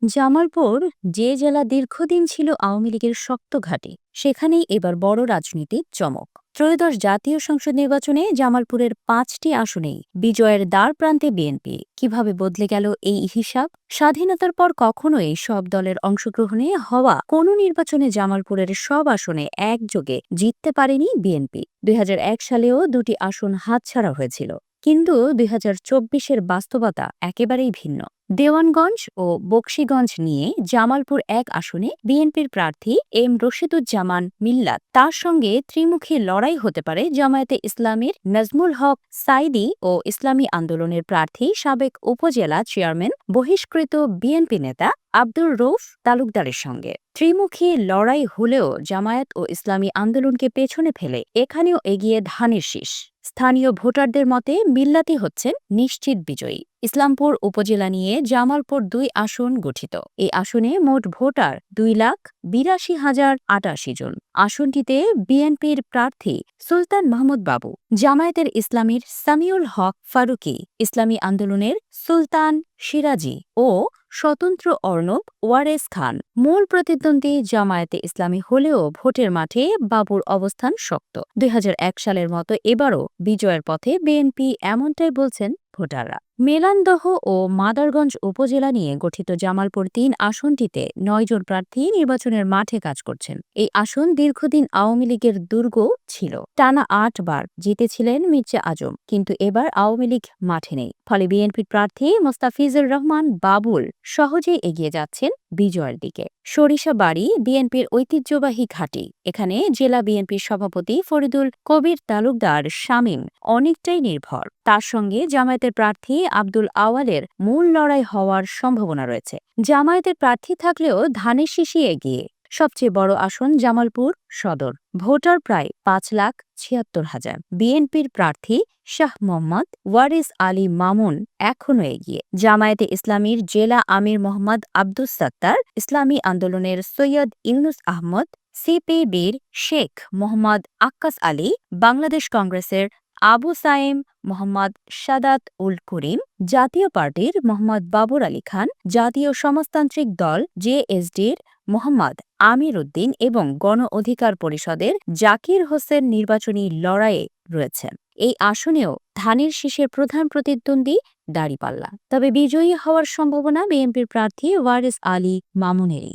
জামালপুর যে জেলা দীর্ঘদিন ছিল আওয়ামী লীগের শক্ত ঘাঁটি, সেখানেই এবার বড় রাজনীতির চমক। ত্রয়োদশ জাতীয় সংসদ নির্বাচনে জামালপুরের ৫টি আসনেই বিজয়ের দ্বারপ্রান্তে বিএনপি। কিভাবে বদলে গেল এই হিসাব? স্বাধীনতার পর কখনোই সব দলের অংশগ্রহণে হওয়া কোনো নির্বাচনে জামালপুরের সব আসনে একযোগে জিততে পারেনি বিএনপি। ২০০১ সালেও দুটি আসন হাতছাড়া হয়েছিল, কিন্তু ২০২৪-এর বাস্তবতা একেবারেই ভিন্ন। দেওয়ানগঞ্জ ও বকশীগঞ্জ নিয়ে জামালপুর এক আসনে বিএনপির প্রার্থী এম রশিদুজ্জামান মিল্লাত, তার সঙ্গে ত্রিমুখী লড়াই হতে পারে জামায়াতে ইসলামীর নাজমুল হক সাইদি ও ইসলামী আন্দোলনের প্রার্থী সাবেক উপজেলা চেয়ারম্যান বহিষ্কৃত বিএনপি নেতা আব্দুর রউফ তালুকদারের সঙ্গে। ত্রিমুখী লড়াই হলেও জামায়াত ও ইসলামী আন্দোলনকে পেছনে ফেলে এখানেও এগিয়ে ধানের শীষ। স্থানীয় ভোটারদের মতে মিল্লাতই হচ্ছেন নিশ্চিত বিজয়ী। ইসলামপুর উপজেলা নিয়ে জামালপুর ২ আসন গঠিত। এই আসনে মোট ভোটার ২,৮২,০৮৮ জন। আসনটিতে বিএনপির প্রার্থী সুলতান মাহমুদ বাবু, জামায়াতের ইসলামীর সামিউল হক ফারুকী, ইসলামী আন্দোলনের সুলতান সিরাজি ও স্বতন্ত্র অর্ণব ওয়ারেস খান। মূল প্রতিদ্বন্দ্বী জামায়াতে ইসলামী হলেও ভোটের মাঠে বাবুর অবস্থান শক্ত। ২০০১ সালের মতো এবারও বিজয়ের পথে বিএনপি, এমনটাই বলছেন ভোটাররা। মেলান্দহ ও মাদারগঞ্জ উপজেলা নিয়ে গঠিত জামালপুর ৩ আসনটিতে ৯ জন প্রার্থী নির্বাচনের মাঠে কাজ করছেন। এই আসন দীর্ঘদিন আওয়ামী লীগের দুর্গ ছিল। টানা ৮ বার জিতেছিলেন মির্জা আজম, কিন্তু এবার আওয়ামী লীগ মাঠে নেই। ফলে বিএনপির প্রার্থী মোস্তাফিজুর রহমান বাবুল সহজেই এগিয়ে যাচ্ছেন বিজয়ের দিকে। সরিষাবাড়ি বিএনপির ঐতিহ্যবাহী ঘাঁটি। এখানে জেলা বিএনপির সভাপতি ফরিদুল কবির তালুকদার শামীম অনেকটাই নির্ভর। তার সঙ্গে জামায়াতের প্রার্থী আব্দুল আওয়ালের মূল লড়াই হওয়ার সম্ভাবনা রয়েছে। জামায়াতের প্রার্থী থাকলেও ধানের শীষই এগিয়ে। সবচেয়ে বড় আসন জামালপুর সদর, ভোটার প্রায় ৫,৭৬,০০০। বিএনপির প্রার্থী শাহ মোহাম্মদ ওয়ারিস আলী মামুন এখনও এগিয়ে। জামায়াতে ইসলামীর জেলা আমির মোহাম্মদ আব্দুস সাত্তার, ইসলামী আন্দোলনের সৈয়দ ইউনুস আহমদ, সিপিবির শেখ মোহাম্মদ আক্কাস আলী, বাংলাদেশ কংগ্রেসের আবু সায়েম মোহাম্মদ সাদাত উল করিম, জাতীয় পার্টির মোহাম্মদ বাবর আলী খান, জাতীয় সমাজতান্ত্রিক দল জেএসডির মোহাম্মদ আমির উদ্দিন এবং গণ অধিকার পরিষদের জাকির হোসেন নির্বাচনী লড়াইয়ে রয়েছেন। এই আসনেও ধানের শীষের প্রধান প্রতিদ্বন্দ্বী দাঁড়িপাল্লা। তবে বিজয়ী হওয়ার সম্ভাবনা বিএনপির প্রার্থী ওয়ারিস আলী মামুনেরই।